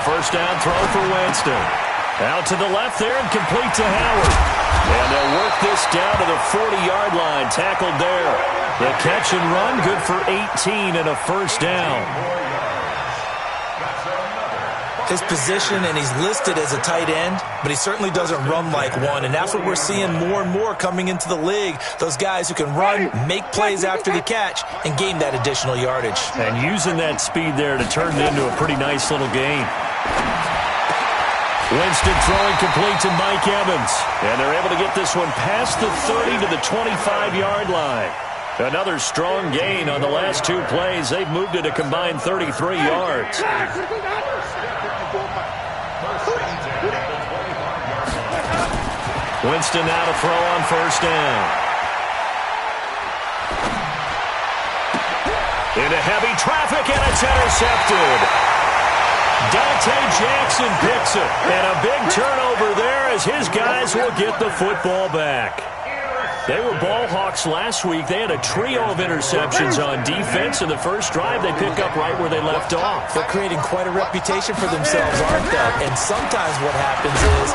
first down throw for Winston. Out to the left there and complete to Howard. And they'll work this down to the 40-yard line, tackled there. The catch and run, good for 18 and a first down. His position, and he's listed as a tight end, but he certainly doesn't run like one, and that's what we're seeing more and more coming into the league. Those guys who can run, make plays after the catch, and gain that additional yardage. And using that speed there to turn it into a pretty nice little gain. Winston throwing complete to Mike Evans. And they're able to get this one past the 30 to the 25-yard line. Another strong gain on the last two plays. They've moved it a combined 33 yards. Winston now to throw on first down. Into heavy traffic, and it's intercepted. Dante Jackson picks it, and a big turnover there as his guys will get the football back. They were ball hawks last week. They had a trio of interceptions on defense. In the first drive, they pick up right where they left off. They're creating quite a reputation for themselves, aren't they? And sometimes what happens is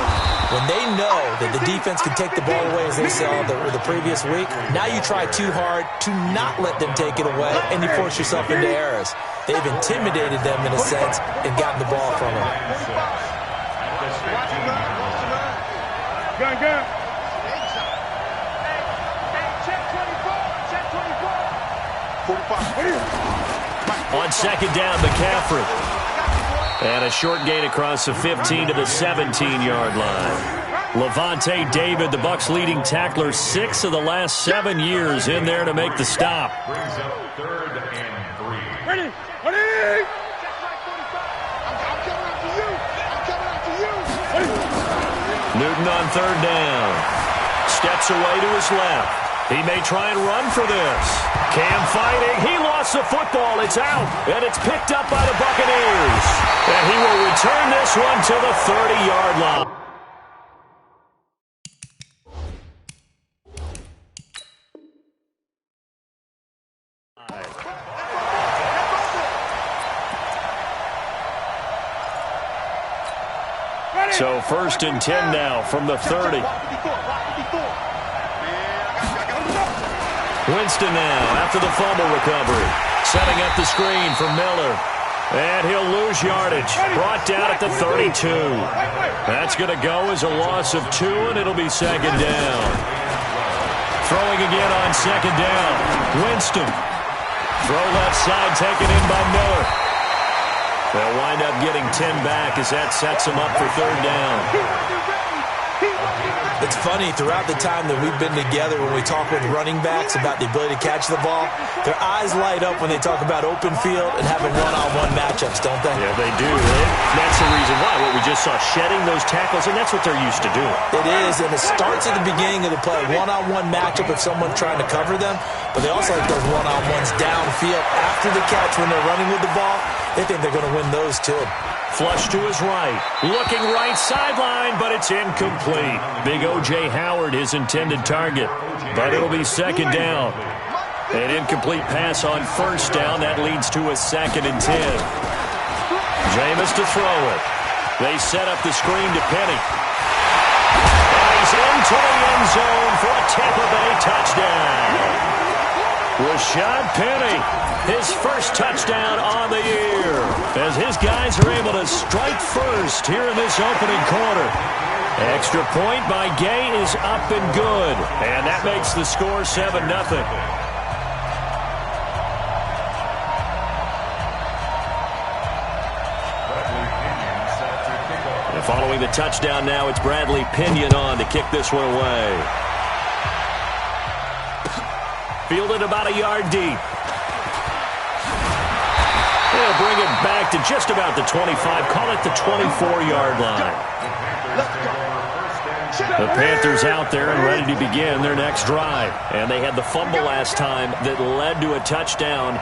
when they know that the defense can take the ball away, as they saw the previous week, now you try too hard to not let them take it away, and you force yourself into errors. They've intimidated them in a sense and gotten the ball from them. On second down, McCaffrey. And a short gain across the 15 to the 17-yard line. Levante David, the Bucs' leading tackler, 6 of the last 7 years in there to make the stop. Brings up 3rd and 3. Ready. Newton on third down. Steps away to his left. He may try and run for this. Cam fighting. He lost the football. It's out. And it's picked up by the Buccaneers. And he will return this one to the 30-yard line. So 1st and 10 now from the 30. Winston now after the fumble recovery. Setting up the screen for Miller. And he'll lose yardage. Brought down at the 32. That's going to go as a loss of 2, and it'll be second down. Throwing again on second down. Winston. Throw left side taken in by Miller. They'll wind up getting 10 back as that sets them up for third down. It's funny, throughout the time that we've been together, when we talk with running backs about the ability to catch the ball, their eyes light up when they talk about open field and having one-on-one matchups, don't they? Yeah, they do. That's the reason why. What we just saw, shedding those tackles, and that's what they're used to doing. It is, and it starts at the beginning of the play, one-on-one matchup if someone's trying to cover them, but they also like those one-on-ones downfield after the catch when they're running with the ball. They think they're going to win those, too. Flush to his right. Looking right sideline, but it's incomplete. Big O.J. Howard, his intended target. But it'll be second down. An incomplete pass on first down. That leads to a 2nd and 10. Jameis to throw it. They set up the screen to Penny. And he's into the end zone for a Tampa Bay touchdown. Rashad Penny, his first touchdown on the year, as his guys are able to strike first here in this opening quarter. Extra point by Gay is up and good, and that makes the score 7-0. And following the touchdown now, it's Bradley Pinion on to kick this one away. Fielded about a yard deep. They'll bring it back to just about the 25. Call it the 24-yard line. The Panthers out there and ready to begin their next drive. And they had the fumble last time that led to a touchdown.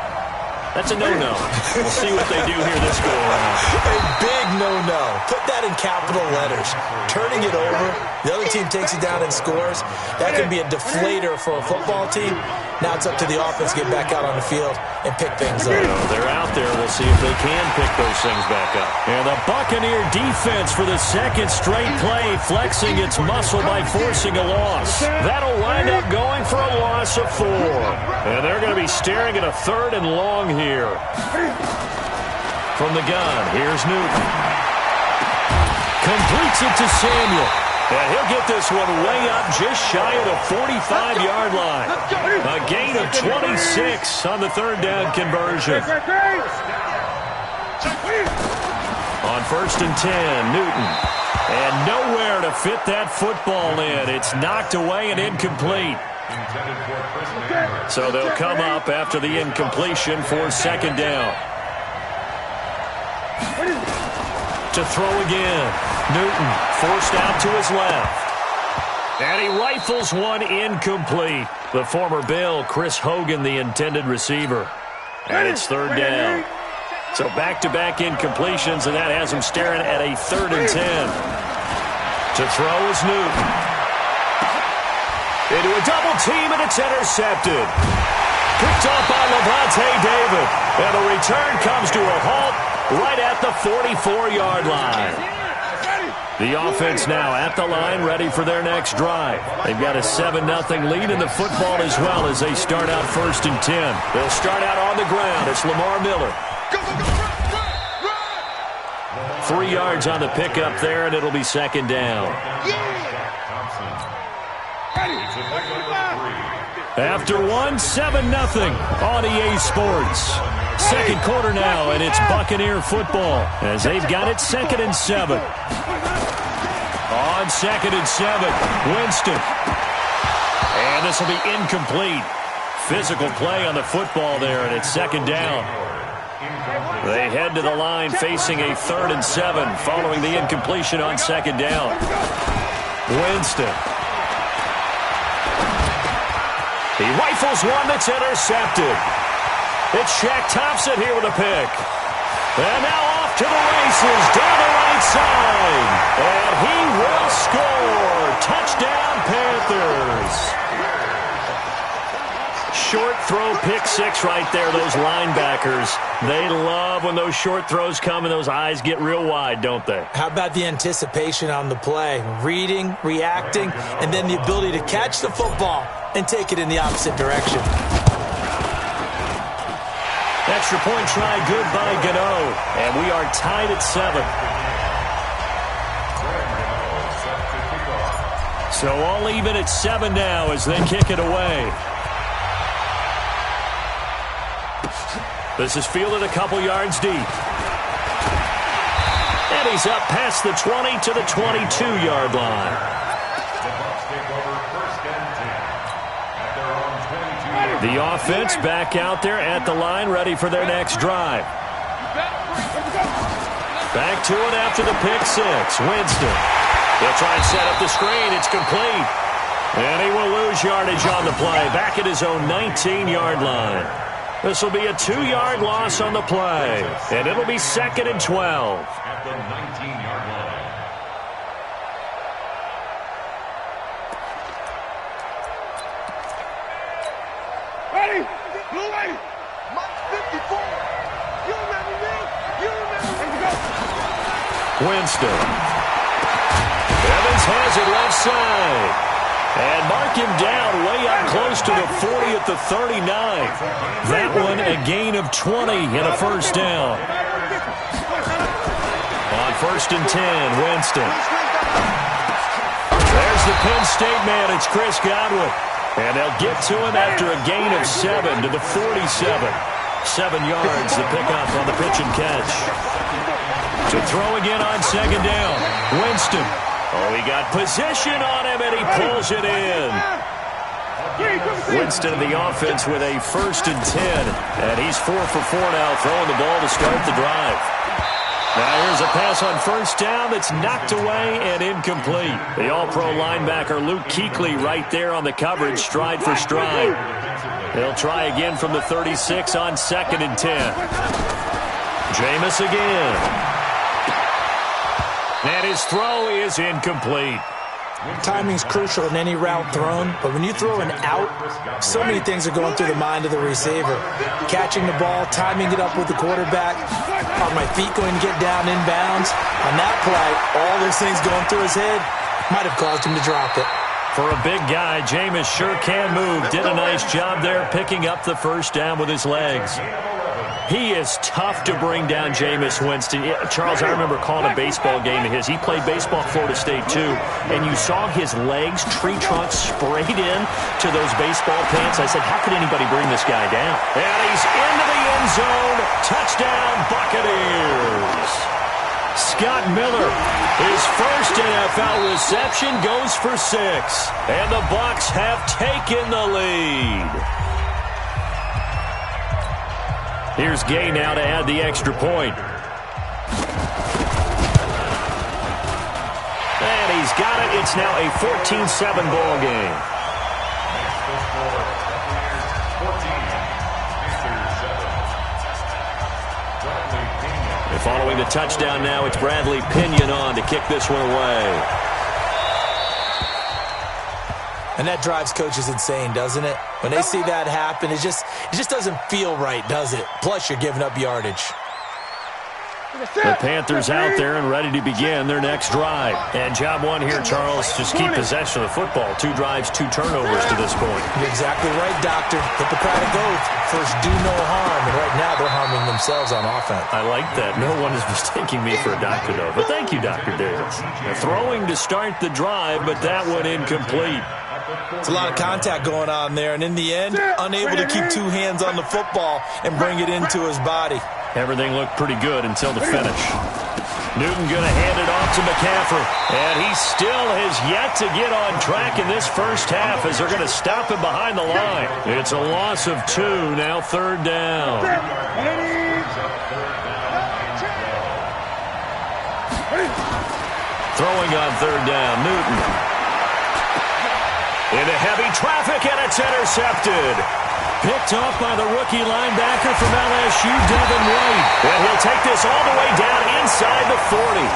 That's a no-no. We'll see what they do here this go-around. A big no-no. Put that in capital letters. Turning it over, the other team takes it down and scores. That can be a deflator for a football team. Now it's up to the offense to get back out on the field and pick things up. They're out there. We'll see if they can pick those things back up. And the Buccaneer defense for the second straight play, flexing its muscle by forcing a loss. That'll wind up going for a loss of 4. And they're going to be staring at a 3rd and long here. From the gun, here's Newton. Completes it to Samuel. And he'll get this one way up just shy of the 45-yard line. A gain of 26 on the 3rd down conversion. On 1st and 10, Newton. And nowhere to fit that football in. It's knocked away and incomplete. So they'll come up after the incompletion for 2nd down. To throw again. Newton forced out to his left. And he rifles one incomplete. The former Bill, Chris Hogan, the intended receiver. And it's 3rd down. So back-to-back incompletions, and that has him staring at a 3rd and 10. To throw is Newton. Into a double team, and it's intercepted. Picked off by Levante David. And the return comes to a halt right at the 44-yard line. The offense now at the line, ready for their next drive. They've got a 7-0 lead in the football as well as they start out 1st and 10. They'll start out on the ground. It's Lamar Miller. 3 yards on the pickup there, and it'll be 2nd down. After 7-0 on EA Sports. 2nd quarter now, and it's Buccaneer football as they've got it 2nd and 7. On 2nd and 7, Winston. And this will be incomplete. Physical play on the football there, and it's 2nd down. They head to the line facing a 3rd and 7 following the incompletion on 2nd down. Winston. He rifles one that's intercepted. It's Shaq Thompson here with a pick. And now off to the races down the right side. And he will score. Touchdown, Panthers. Short throw, pick 6 right there. Those linebackers, they love when those short throws come and those eyes get real wide, don't they? How about the anticipation on the play? Reading, reacting, and then the ability to catch the football and take it in the opposite direction. Extra point try good by Gano. And we are tied at 7. So all even at 7 now as they kick it away. This is fielded a couple yards deep. And he's up past the 20 to the 22-yard line. The offense back out there at the line, ready for their next drive. Back to it after the pick 6. Winston. He'll try and set up the screen. It's complete. And he will lose yardage on the play. Back at his own 19-yard line. This will be a 2-yard loss on the play. And it'll be 2nd and 12. At the 19-yard line. Ready? Blue light. Mike 54. You remember me? You remember me? Winston. Evans has it left side. And mark him down way up close to the 40 at the 39. That one a gain of 20 and a 1st down. On 1st and 10, Winston. There's the Penn State man. It's Chris Godwin. And they'll get to him after a gain of 7 to the 47. 7 yards, the pickup on the pitch and catch. To throw again on 2nd down. Winston. Oh, he got position on him, and he pulls it in. Winston in the offense with a 1st and 10. And he's 4 for 4 now, throwing the ball to start the drive. Now here's a pass on 1st down that's knocked away and incomplete. The all-pro linebacker Luke Kuechly right there on the coverage, stride for stride. He'll try again from the 36 on 2nd and 10. Jameis again. And his throw is incomplete. Timing's crucial in any route thrown, but when you throw an out, so many things are going through the mind of the receiver. Catching the ball, timing it up with the quarterback. Are my feet going to get down inbounds? On that play, all those things going through his head might have caused him to drop it. For a big guy, Jameis sure can move. Did a nice job there picking up the first down with his legs. He is tough to bring down, Jameis Winston. Charles, I remember calling a baseball game of his. He played baseball at Florida State, too, and you saw his legs, tree trunks sprayed in to those baseball pants. I said, how could anybody bring this guy down? And he's into the end zone. Touchdown, Buccaneers. Scott Miller, his first NFL reception, goes for 6. And the Bucs have taken the lead. Here's Gay now to add the extra point. And he's got it. It's now a 14-7 ball game. And following the touchdown now, it's Bradley Pinion on to kick this one away. And that drives coaches insane, doesn't it? When they see that happen, it just doesn't feel right, does it? Plus, you're giving up yardage. The Panthers out there and ready to begin their next drive. And job one here, Charles, just keep possession of the football. 2 drives, 2 turnovers to this point. You're exactly right, Doctor. Hippocratic oath. First, do no harm. And right now, they're harming themselves on offense. I like that. No one is mistaking me for a doctor, though. But thank you, Dr. Davis. Throwing to start the drive, but that one incomplete. It's a lot of contact going on there, and in the end, unable to keep 2 hands on the football and bring it into his body. Everything looked pretty good until the finish. Newton going to hand it off to McCaffrey, and he still has yet to get on track in this first half as they're going to stop him behind the line. It's a loss of 2, now 3rd down. Throwing on 3rd down, Newton. Into heavy traffic, and it's intercepted. Picked off by the rookie linebacker from LSU, Devin White. And he'll take this all the way down inside the 40.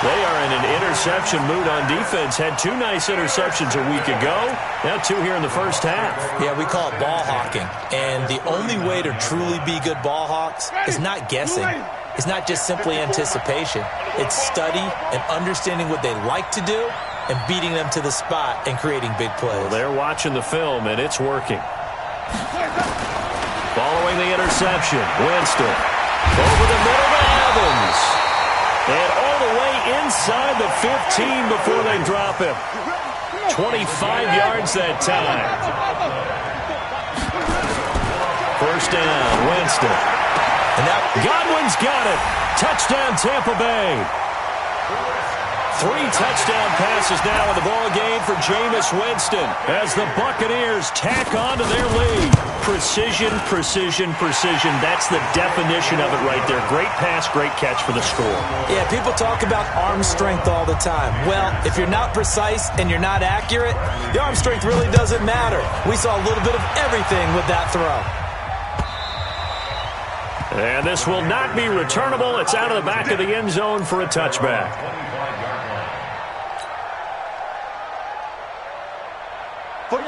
They are in an interception mood on defense. Had 2 nice interceptions a week ago. Now 2 here in the first half. Yeah, we call it ball hawking. And the only way to truly be good ball hawks is not guessing. It's not just simply anticipation. It's study and understanding what they like to do and beating them to the spot and creating big plays. Well, they're watching the film, and it's working. Following the interception, Winston over the middle to Evans. And all the way inside the 15 before they drop him. 25 yards that time. First down, Winston. And now Godwin's got it. Touchdown, Tampa Bay. 3 touchdown passes now in the ball game for Jameis Winston as the Buccaneers tack on to their lead. Precision, precision, precision. That's the definition of it right there. Great pass, great catch for the score. Yeah, people talk about arm strength all the time. Well, if you're not precise and you're not accurate, the arm strength really doesn't matter. We saw a little bit of everything with that throw. And this will not be returnable. It's out of the back of the end zone for a touchback.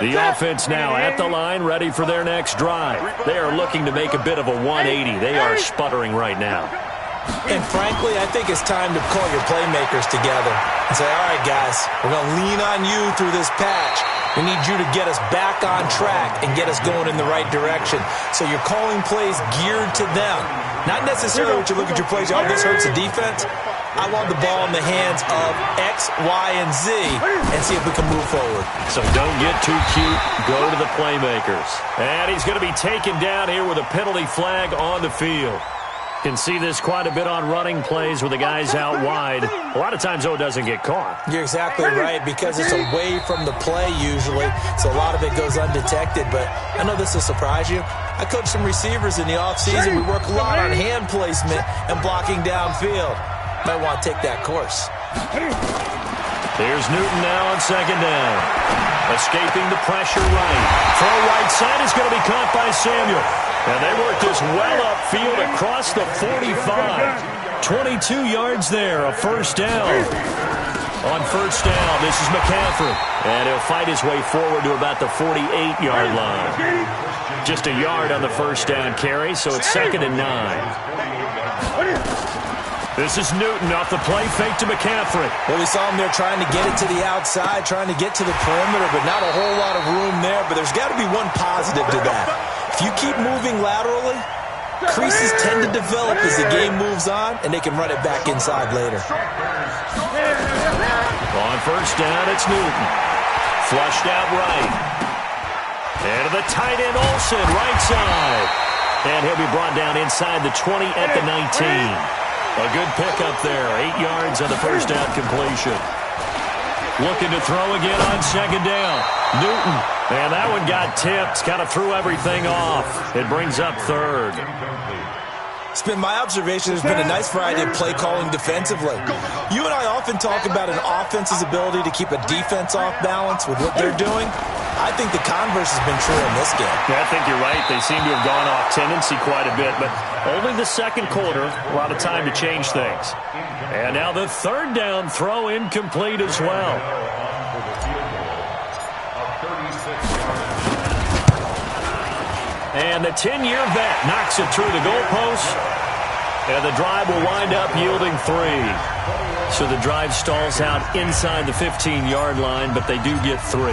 The offense now at the line, ready for their next drive. They are looking to make a bit of a 180. They are sputtering right now. And frankly, I think it's time to call your playmakers together and say, all right, guys, we're going to lean on you through this patch. We need you to get us back on track and get us going in the right direction. So you're calling plays geared to them. Not necessarily what you look at your plays, oh, this hurts the defense. I want the ball in the hands of X, Y, and Z and see if we can move forward. So don't get too cute. Go to the playmakers. And he's going to be taken down here with a penalty flag on the field. Can see this quite a bit on running plays with the guys out wide. A lot of times, though, it doesn't get caught. You're exactly right because it's away from the play usually, so a lot of it goes undetected. But I know this will surprise you. I coach some receivers in the offseason. We work a lot on hand placement and blocking downfield. Might want to take that course. Here's Newton now on 2nd down. Escaping the pressure right. Throw right side is going to be caught by Samuel. And they work this well upfield across the 45. 22 yards there, a first down. On first down, this is McCaffrey. And he'll fight his way forward to about the 48-yard line. Just a yard on the first down carry, so it's 2nd and 9. This is Newton off the play fake to McCaffrey. Well, we saw him there trying to get it to the outside, trying to get to the perimeter, but not a whole lot of room there. But there's got to be one positive to that. If you keep moving laterally, creases tend to develop as the game moves on, and they can run it back inside later. On first down, it's Newton. Flushed out right. And to the tight end, Olsen, right side. And he'll be brought down inside the 20 at the 19. A good pickup there. 8 yards on the first down completion. Looking to throw again on second down. Newton. And that one got tipped. Kind of threw everything off. It brings up third. It's been my observation there's been a nice variety of play calling defensively. You and I often talk about an offense's ability to keep a defense off balance with what they're doing. I think the converse has been true in this game. Yeah, I think you're right. They seem to have gone off tendency quite a bit, but only the second quarter, a lot of time to change things. And now the third down throw incomplete as well. And the 10-year vet knocks it through the goalpost. And the drive will wind up yielding 3. So the drive stalls out inside the 15-yard line, but they do get 3.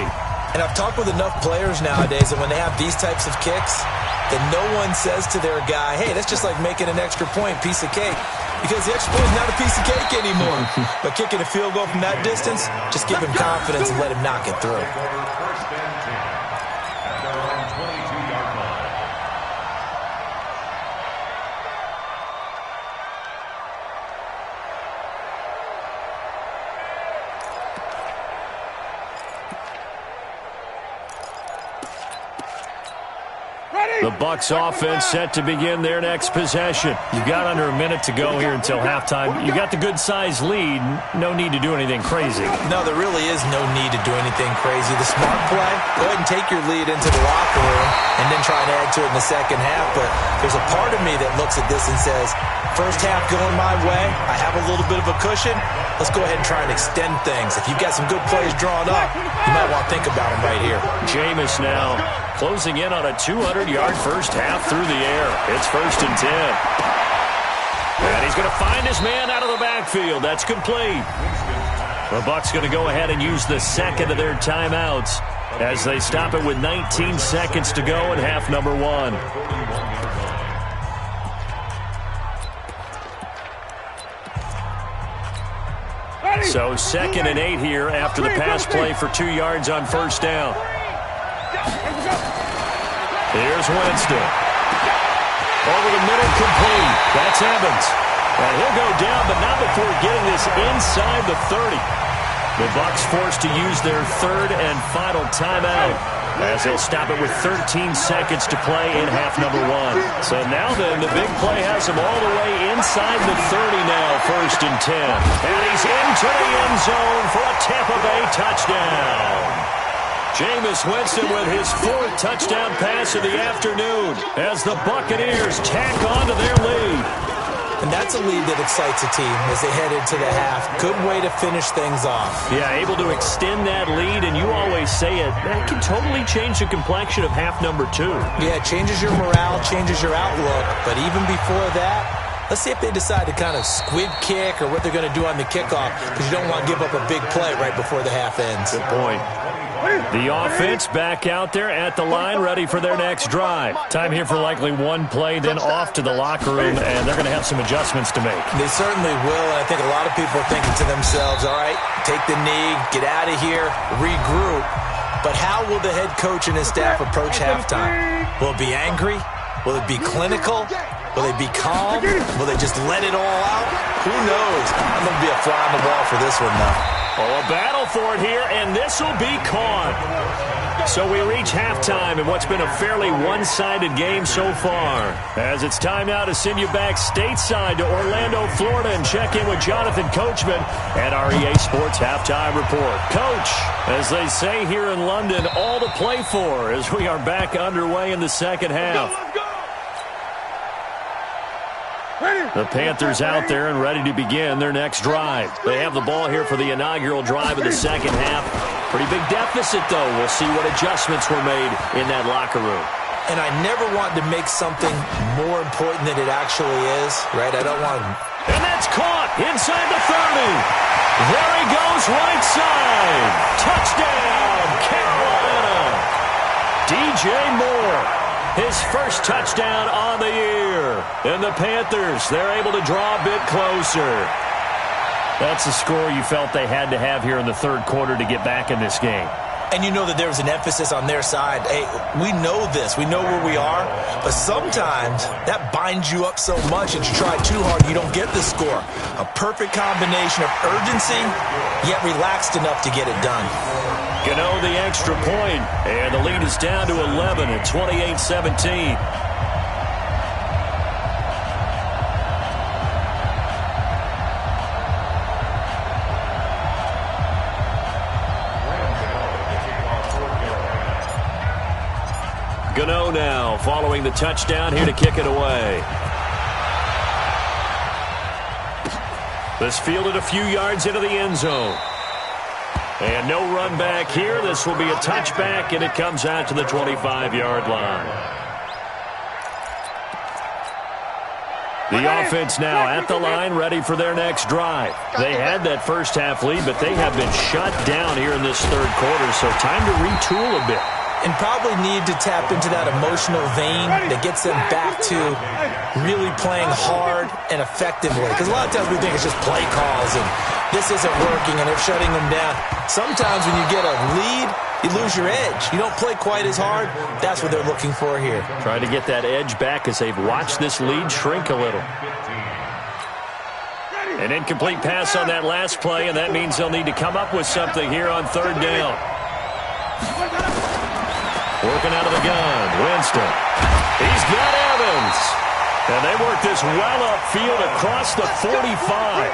And I've talked with enough players nowadays that when they have these types of kicks, that no one says to their guy, hey, that's just like making an extra point, piece of cake. Because the extra point is not a piece of cake anymore. But kicking a field goal from that distance, just give him confidence and let him knock it through. The Bucs offense set to begin their next possession. You've got under a minute to go here until halftime. You got the good-sized lead. No need to do anything crazy. No, there really is no need to do anything crazy. The smart play, go ahead and take your lead into the locker room and then try and add to it in the second half. But there's a part of me that looks at this and says, first half going my way, I have a little bit of a cushion. Let's go ahead and try and extend things. If you've got some good plays drawn up, you might want to think about them right here. Jameis now closing in on a 200-yard first half through the air. It's 1st and 10. And he's going to find his man out of the backfield. That's complete. The Bucs going to go ahead and use the second of their timeouts as they stop it with 19 seconds to go in half number 1. So 2nd and 8 here after the pass play for 2 yards on first down. Here's Winston. Over the middle, complete. That's Evans. And he'll go down, but not before getting this inside the 30. The Bucs forced to use their third and final timeout as they'll stop it with 13 seconds to play in half number 1. So now then, the big play has him all the way inside the 30 now, 1st and 10. And he's into the end zone for a Tampa Bay touchdown. Jameis Winston with his 4th touchdown pass of the afternoon as the Buccaneers tack on to their lead. And that's a lead that excites a team as they head into the half. Good way to finish things off. Yeah, able to extend that lead, and you always say it, that can totally change the complexion of half number 2. Yeah, it changes your morale, changes your outlook. But even before that, let's see if they decide to kind of squid kick or what they're going to do on the kickoff, because you don't want to give up a big play right before the half ends. Good point. The offense back out there at the line, ready for their next drive. Time here for likely one play, then off to the locker room, and they're going to have some adjustments to make. They certainly will, and I think a lot of people are thinking to themselves, all right, take the knee, get out of here, regroup. But how will the head coach and his staff approach halftime? Will it be angry? Will it be clinical? Will they be calm? Will they just let it all out? Who knows? I'm going to be a fly on the wall for this one, though. Oh, a battle for it here, and this will be caught. So we reach halftime in what's been a fairly one-sided game so far. As it's time now to send you back stateside to Orlando, Florida, and check in with Jonathan Coachman at our EA Sports Halftime Report. Coach, as they say here in London, all to play for as we are back underway in the second half. The Panthers out there and ready to begin their next drive. They have the ball here for the inaugural drive of the second half. Pretty big deficit, though. We'll see what adjustments were made in that locker room. And I never want to make something more important than it actually is, right? I don't want to... And that's caught inside the 30. There he goes, right side. Touchdown, Carolina. DJ Moore, his first touchdown on the year. And the Panthers, they're able to draw a bit closer. That's the score you felt they had to have here in the third quarter to get back in this game. And you know that there was an emphasis on their side. Hey, we know this. We know where we are. But sometimes that binds you up so much that you try too hard, you don't get the score. A perfect combination of urgency, yet relaxed enough to get it done. Gano the extra point, and the lead is down to 11 at 28-17. Gano now following the touchdown here to kick it away. This fielded a few yards into the end zone. And no run back here. This will be a touchback, and it comes out to the 25-yard line. The offense now at the line, ready for their next drive. They had that first half lead, but they have been shut down here in this third quarter, so time to retool a bit. And probably need to tap into that emotional vein that gets them back to really playing hard and effectively. Because a lot of times we think it's just play calls and this isn't working and they're shutting them down. Sometimes when you get a lead, you lose your edge. You don't play quite as hard. That's what they're looking for here. Trying to get that edge back as they've watched this lead shrink a little. An incomplete pass on that last play, and that means they'll need to come up with something here on third down. Working out of the gun, Winston. He's got Evans. And they work this well upfield across the 45.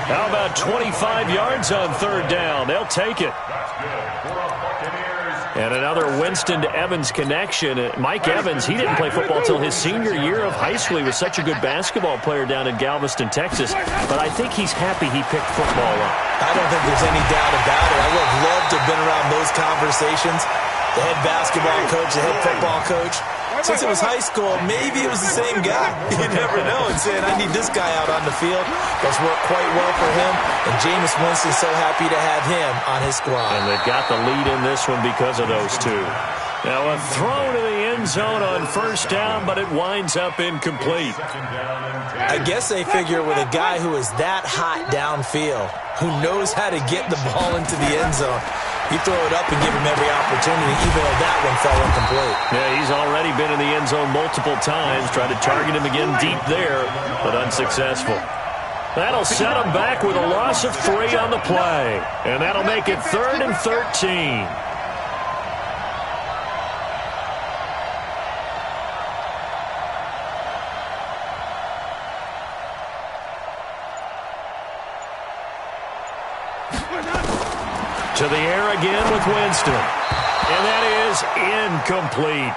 How about 25 yards on third down? They'll take it. And another Winston to Evans connection. Mike Evans, he didn't play football until his senior year of high school. He was such a good basketball player down in Galveston, Texas. But I think he's happy he picked football up. I don't think there's any doubt about it. I would have loved to have been around those conversations. The head basketball coach, the head football coach. Since it was high school, maybe it was the same guy. You never know. And saying, I need this guy out on the field. That's worked quite well for him. And Jameis Winston's so happy to have him on his squad. And they've got the lead in this one because of those two. Now a throw to the end zone on first down, but it winds up incomplete. I guess they figure with a guy who is that hot downfield, who knows how to get the ball into the end zone, you throw it up and give him every opportunity, even though that one fell incomplete. Yeah, he's already been in the end zone multiple times, tried to target him again deep there, but unsuccessful. That'll set him back with a loss of 3 on the play, and that'll make it 3rd and 13. To the air again with Winston. And that is incomplete.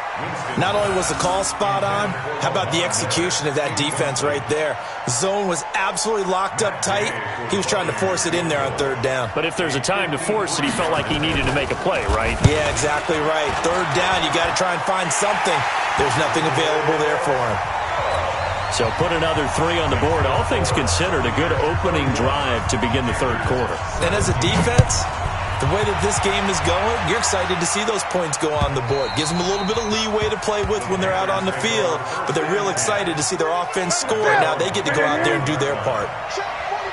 Not only was the call spot on, how about the execution of that defense right there? Zone was absolutely locked up tight. He was trying to force it in there on third down. But if there's a time to force it, he felt like he needed to make a play, right? Yeah, exactly right. Third down, you got to try and find something. There's nothing available there for him. So put another 3 on the board. All things considered, a good opening drive to begin the third quarter. And as a defense, the way that this game is going, you're excited to see those points go on the board. Gives them a little bit of leeway to play with when they're out on the field, but they're real excited to see their offense score. Now they get to go out there and do their part.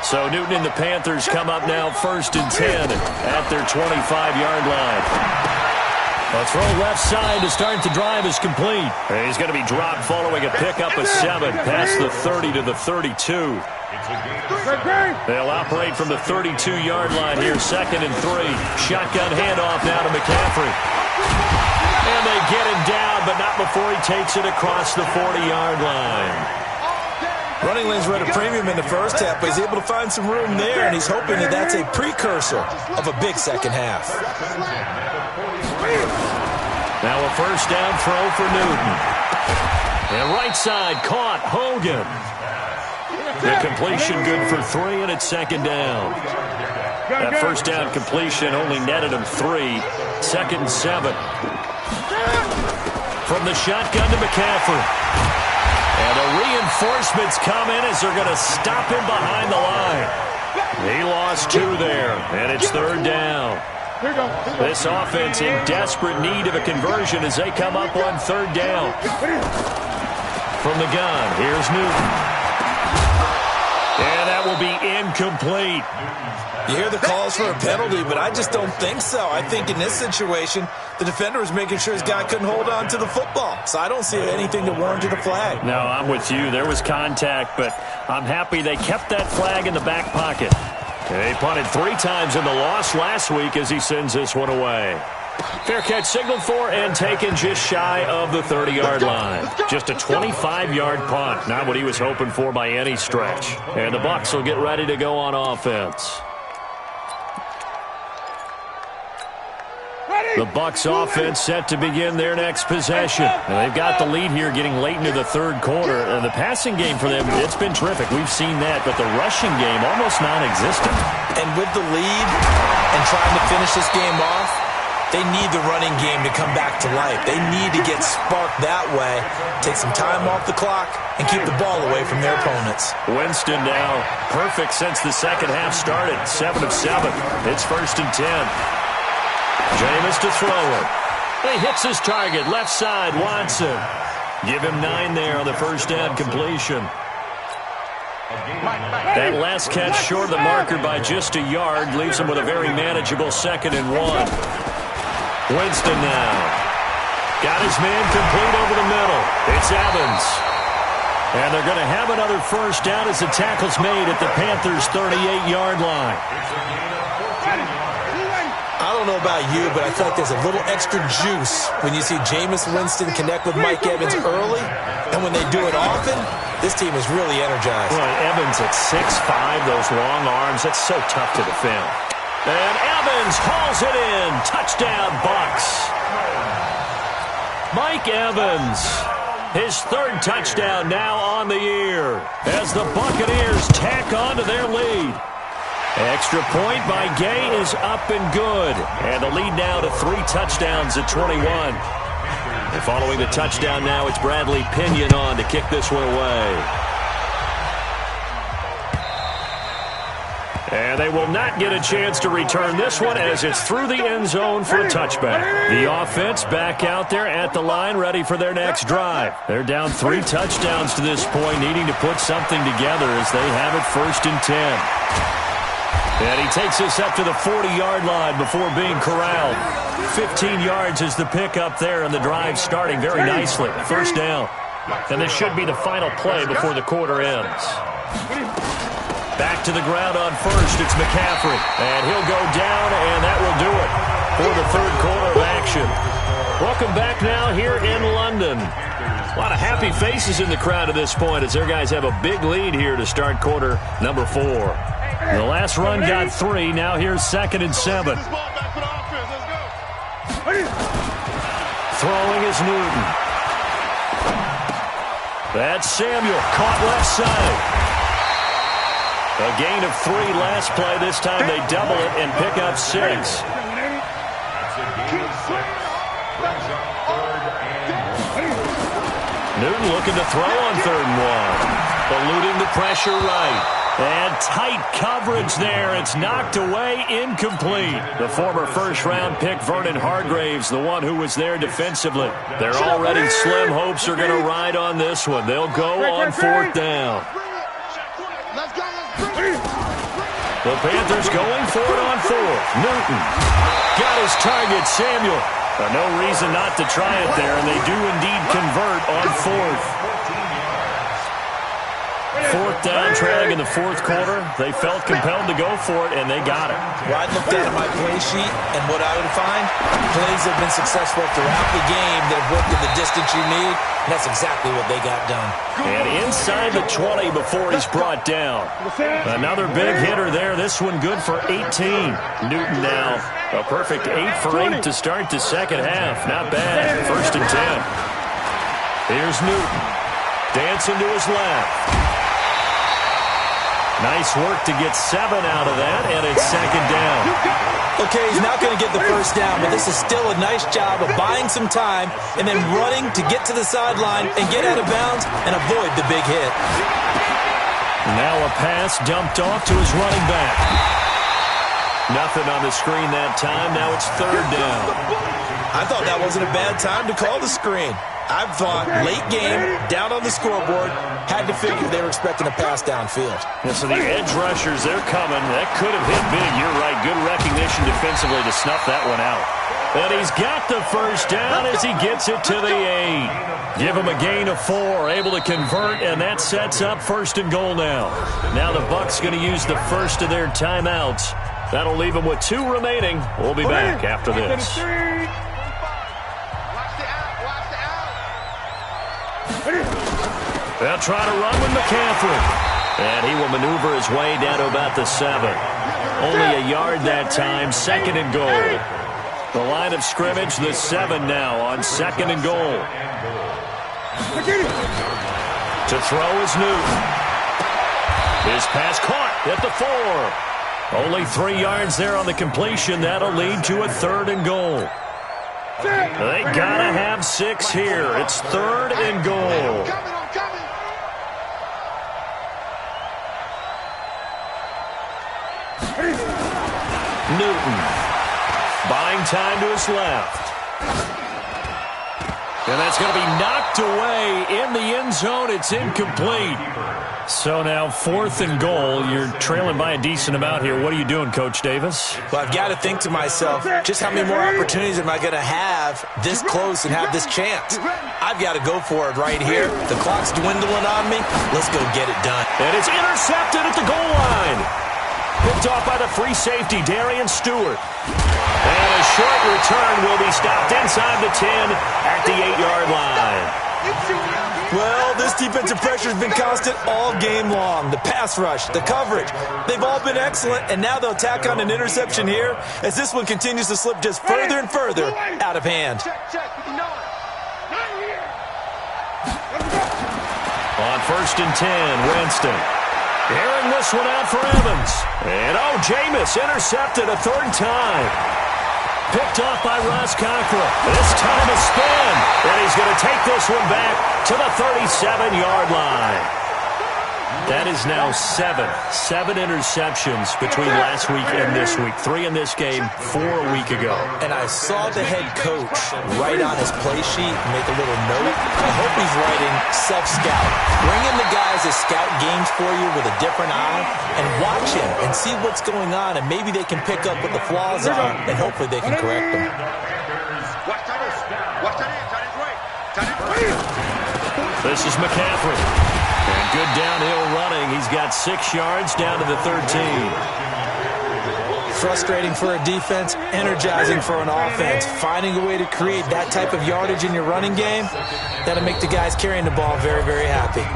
So Newton and the Panthers come up now 1st and 10 at their 25-yard line. A throw left side to start the drive is complete. And he's going to be dropped following a pickup of 7 past the 30 to the 32. They'll operate from the 32-yard line here, 2nd and 3. Shotgun handoff now to McCaffrey. And they get him down, but not before he takes it across the 40-yard line. Running lanes were at a premium in the first half, but he's able to find some room there, and he's hoping that that's a precursor of a big second half. Now a first down throw for Newton. And right side caught Hogan. The completion good for 3, and it's second down. That first down completion only netted him 3. 2nd and 7. From the shotgun to McCaffrey. And the reinforcements come in as they're going to stop him behind the line. He lost 2 there, and it's 3rd down. This offense in desperate need of a conversion as they come up on 3rd down. From the gun, here's Newton. And that will be incomplete. You hear the calls for a penalty, but I just don't think so. I think in this situation, the defender was making sure his guy couldn't hold on to the football. So I don't see anything to warrant the flag. No, I'm with you. There was contact, but I'm happy they kept that flag in the back pocket. They punted 3 times in the loss last week as he sends this one away. Fair catch signaled for and taken just shy of the 30-yard line. Just a 25-yard punt, not what he was hoping for by any stretch. And the Bucs will get ready to go on offense. The Bucs offense set to begin their next possession. And they've got the lead here getting late into the 3rd quarter. And the passing game for them, it's been terrific. We've seen that. But the rushing game, almost non-existent. And with the lead and trying to finish this game off, they need the running game to come back to life. They need to get sparked that way, take some time off the clock, and keep the ball away from their opponents. Winston now perfect since the second half started. 7 of 7. It's 1st and 10. Jameis to throw it. He hits his target, left side, Watson. Give him 9 there on the first down completion. That last catch short of the marker by just a yard leaves him with a very manageable 2nd and 1. Winston now. Got his man complete over the middle. It's Evans. And they're going to have another first down as the tackle's made at the Panthers' 38-yard line. I don't know about you, but I feel like there's a little extra juice when you see Jameis Winston connect with Mike Evans early, and when they do it often, this team is really energized. Well, Evans at 6'5", those long arms, that's so tough to defend. And Evans hauls it in. Touchdown, Bucs. Mike Evans, his 3rd touchdown now on the year as the Buccaneers tack on to their lead. Extra point by Gay is up and good. And the lead now to 3 touchdowns at 21. And following the touchdown now, it's Bradley Pinion on to kick this one away. And they will not get a chance to return this one as it's through the end zone for a touchback. The offense back out there at the line ready for their next drive. They're down 3 touchdowns to this point, needing to put something together as they have it 1st and 10. And he takes us up to the 40-yard line before being corralled. 15 yards is the pickup there, and the drive starting very nicely. First down. And this should be the final play before the quarter ends. Back to the ground on first. It's McCaffrey. And he'll go down, and that will do it for the 3rd quarter of action. Welcome back now here in London. A lot of happy faces in the crowd at this point as their guys have a big lead here to start quarter number 4. The last run got 3. Now here's 2nd and 7. Throwing is Newton. That's Samuel. Caught left side. A gain of 3 last play. This time they double it and pick up 6. Newton looking to throw on 3rd and 1. Eluding the pressure right. And tight coverage there. It's knocked away, incomplete. The former first-round pick, Vernon Hargraves, the one who was there defensively. Their already slim hopes are going to ride on this one. They'll go on 4th down. The Panthers going for it on 4th. Newton got his target, Samuel. No reason not to try it there, and they do indeed convert on 4th. 4th down, trailing in the 4th quarter. They felt compelled to go for it, and they got it. Well, I looked at my play sheet, and what I would find, plays have been successful throughout the game that have worked at the distance you need, and that's exactly what they got done. And inside the 20 before he's brought down. Another big hitter there. This one good for 18. Newton now a perfect 8 for 8 to start the second half. Not bad. 1st and 10. Here's Newton. Dancing to his left. Nice work to get 7 out of that, and it's second down. Okay, he's not going to get the first down, but this is still a nice job of buying some time and then running to get to the sideline and get out of bounds and avoid the big hit. Now a pass dumped off to his running back. Nothing on the screen that time. Now it's third down. I thought that wasn't a bad time to call the screen. I thought late game, down on the scoreboard, had to figure they were expecting a pass downfield. Yeah, so the edge rushers, they're coming. That could have hit big. You're right. Good recognition defensively to snuff that one out. And he's got the first down as he gets it to the 8. Give him a gain of 4, able to convert, and that sets up first and goal now. Now the Bucs going to use the first of their timeouts. That'll leave them with 2 remaining. We'll be back after this. They'll try to run with McCaffrey. And he will maneuver his way down to about the 7. Only a yard that time, second and goal. The line of scrimmage, the 7 now on second and goal. To throw is Newton. His pass caught at the 4. Only 3 yards there on the completion. That'll lead to a third and goal. They gotta have 6 here. It's third and goal. Newton buying time to his left. And that's going to be knocked away in the end zone. It's incomplete. So now 4th and goal. You're trailing by a decent amount here. What are you doing, Coach Davis? Well, I've got to think to myself, just how many more opportunities am I going to have this close and have this chance? I've got to go for it right here. The clock's dwindling on me. Let's go get it done. And it's intercepted at the goal line. Picked off by the free safety, Darian Stewart. And a short return will be stopped inside the 10 at the 8-yard line. Well, this defensive pressure has been constant all game long. The pass rush, the coverage, they've all been excellent, and now they'll tack on an interception here as this one continues to slip just further and further out of hand. On first and 10, Winston. Airing this one out for Evans. And Jameis intercepted a 3rd time. Picked off by Ross Cockrell. This time a spin. And he's going to take this one back to the 37-yard line. That is now 7 interceptions between last week and this week. 3 in this game, 4 a week ago. And I saw the head coach write on his play sheet, make a little note. I hope he's writing self-scout. Bring in the guys that scout games for you with a different eye and watch him and see what's going on, and maybe they can pick up what the flaws are, and hopefully they can correct them. This is McCaffrey. And good downhill running. He's got 6 yards down to the 13. Frustrating for a defense, energizing for an offense. Finding a way to create that type of yardage in your running game, that'll make the guys carrying the ball very, very happy.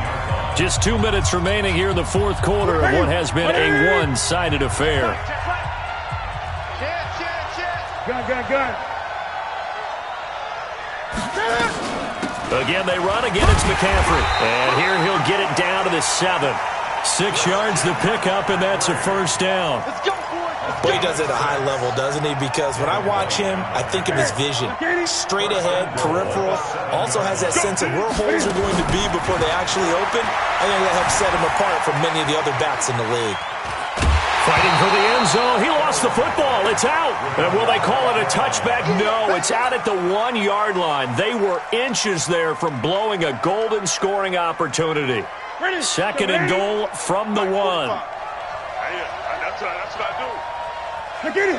Just 2 minutes remaining here in the 4th quarter of what has been a one-sided affair. Gun. Again, they run. Again, it's McCaffrey. And here he'll get it down to the 7. 6 yards to pick up, and that's a first down. Well, he does it at a high level, doesn't he? Because when I watch him, I think of his vision. Straight ahead, peripheral. Also has that sense of where holes are going to be before they actually open. I think that helps set him apart from many of the other backs in the league. Fighting for the end zone. He lost the football. It's out. And will they call it a touchback? No, it's out at the 1-yard line. They were inches there from blowing a golden scoring opportunity. Second and goal from the 1. That's what I do.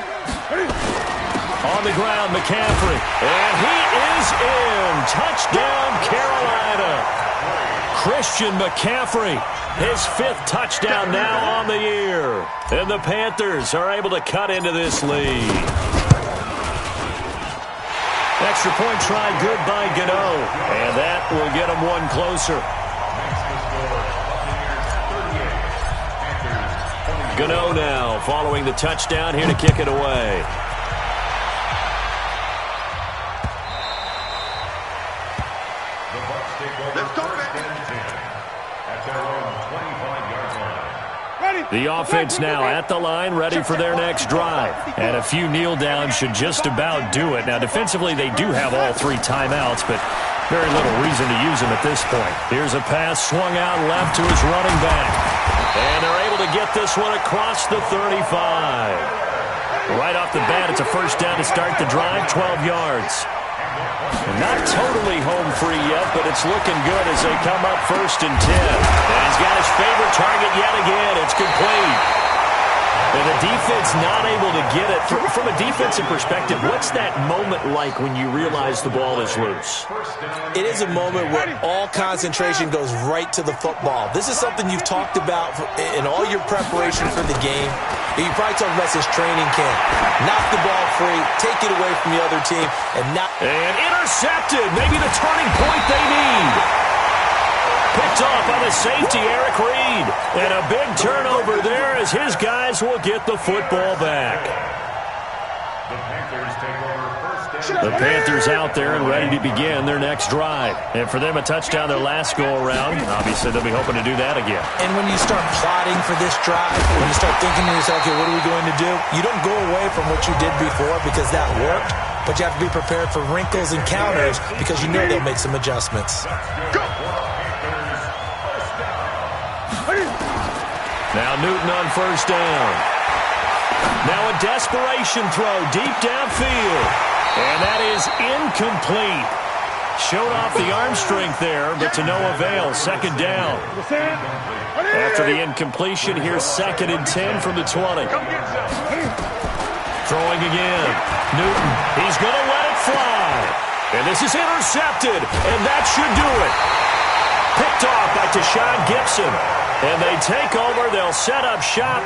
On the ground, McCaffrey. And he is in. Touchdown, Carolina. Christian McCaffrey, his 5th touchdown now on the year. And the Panthers are able to cut into this lead. Extra point try good by Gano. And that will get them one closer. Gano now following the touchdown here to kick it away. Ready? The offense now at the line, ready for their next drive. And a few kneel downs should just about do it. Now, defensively, they do have all 3 timeouts, but very little reason to use them at this point. Here's a pass swung out left to his running back. And they're able to get this one across the 35. Right off the bat, it's a first down to start the drive, 12 yards. Not totally home free yet, but it's looking good as they come up 1st and 10. And he's got his favorite target yet again. It's complete. And the defense not able to get it. From a defensive perspective, what's that moment like when you realize the ball is loose? It is a moment where all concentration goes right to the football. This is something you've talked about in all your preparation for the game. You probably talked about this training camp. Knock the ball free, take it away from the other team, and intercepted. Maybe the turning point they need. Picked off by the safety, Eric Reed. And a big turnover there as his guys will get the football back. The Panthers out there and ready to begin their next drive. And for them, a touchdown their last go-around. Obviously, they'll be hoping to do that again. And when you start plotting for this drive, when you start thinking to yourself, okay, what are we going to do? You don't go away from what you did before because that worked, but you have to be prepared for wrinkles and counters because you know they'll make some adjustments. Now Newton on first down. Now a desperation throw deep downfield. And that is incomplete. Showed off the arm strength there, but to no avail. Second down. After the incompletion, here's 2nd and 10 from the 20. Throwing again. Newton, he's going to let it fly. And this is intercepted, and that should do it. Picked off by Tashawn Gibson. And they take over. They'll set up shop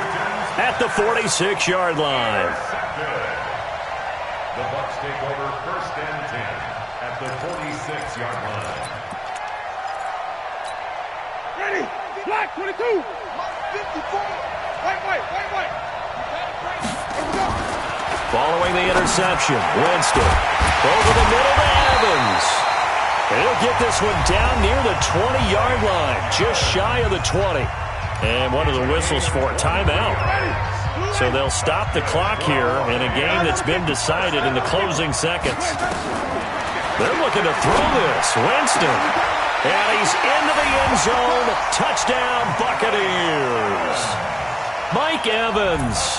at the 46-yard line. The Bucs take over 1st and 10 at the 46-yard line. Ready? Black 22. 54. White. Following the interception, Winston over the middle to Evans. And he'll get this one down near the 20-yard line, just shy of the 20. And one of the whistles for a timeout. So they'll stop the clock here in a game that's been decided in the closing seconds. They're looking to throw this. Winston. And he's into the end zone. Touchdown, Buccaneers. Mike Evans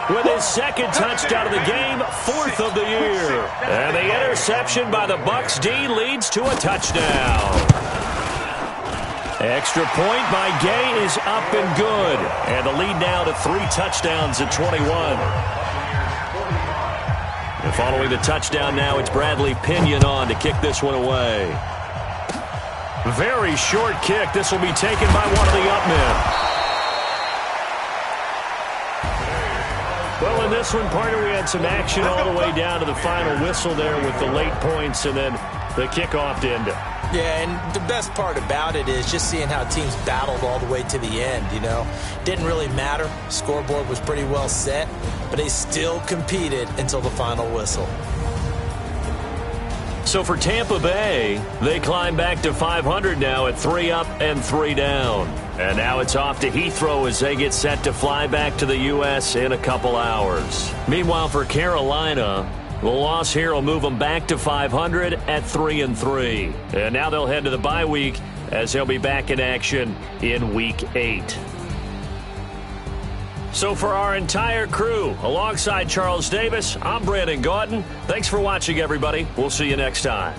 with his 2nd touchdown of the game, 4th of the year. And the interception by the Bucs D leads to a touchdown. Extra point by Gay is up and good. And the lead now to 3 touchdowns at 21. And following the touchdown now, it's Bradley Pinion on to kick this one away. Very short kick. This will be taken by one of the up men. Well, in this one, partner, we had some action all the way down to the final whistle there with the late points and then the kickoff to end it. Yeah, and the best part about it is just seeing how teams battled all the way to the end, you know. Didn't really matter. Scoreboard was pretty well set, but they still competed until the final whistle. So for Tampa Bay, they climb back to 500 now at 3 up and 3 down. And now it's off to Heathrow as they get set to fly back to the U.S. in a couple hours. Meanwhile, for Carolina, the loss here will move them back to 500 at 3 and 3. And now they'll head to the bye week as they'll be back in action in Week 8. So for our entire crew, alongside Charles Davis, I'm Brandon Gaudin. Thanks for watching, everybody. We'll see you next time.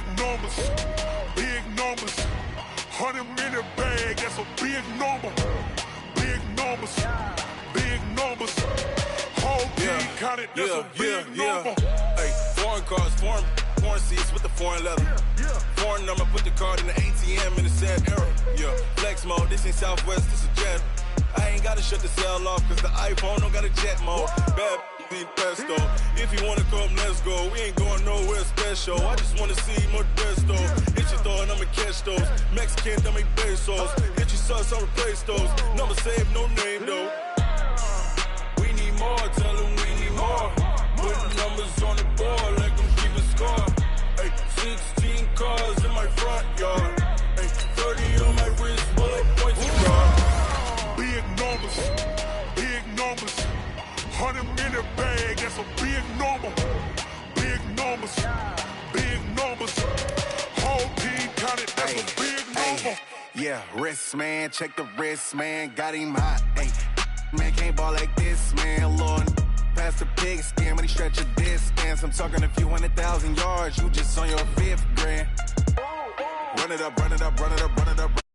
big numbers, big numbers. 100-minute bag, that's a big number. Big numbers, big numbers. Whole team counted, that's a big number. Hey, foreign cars, foreign seats with the foreign leather. Foreign number, put the card in the ATM in the sad era. Yeah, flex mode, this ain't Southwest, this is jet. I ain't gotta shut the cell off, cause the iPhone don't got a jet mode. Bad need pesto. If you wanna come, let's go. We ain't going nowhere special. I just wanna see Modesto. Hit your throw and I'ma catch those. Mexican, I make pesos. Hit your sauce, I'll replace those. Number save, no name though. We need more, tell them we need more. Put numbers on the board, like them keeping score. Hey, 16 cars in my front yard. Hey, 30 on my wrist, bullet points to guard. Big numbers, big numbers. 100-minute bag, that's a big number. Big numbers, big numbers. Whole team counted, that's a big number. Yeah, wrist man, check the wrist man, got him hot. Ay, man can't ball like this, man. Lord, past the pig skin when he stretch a distance. I'm talking a few 100,000 yards, you just on your 5th grand. Run it up, run it up, run it up, run it up.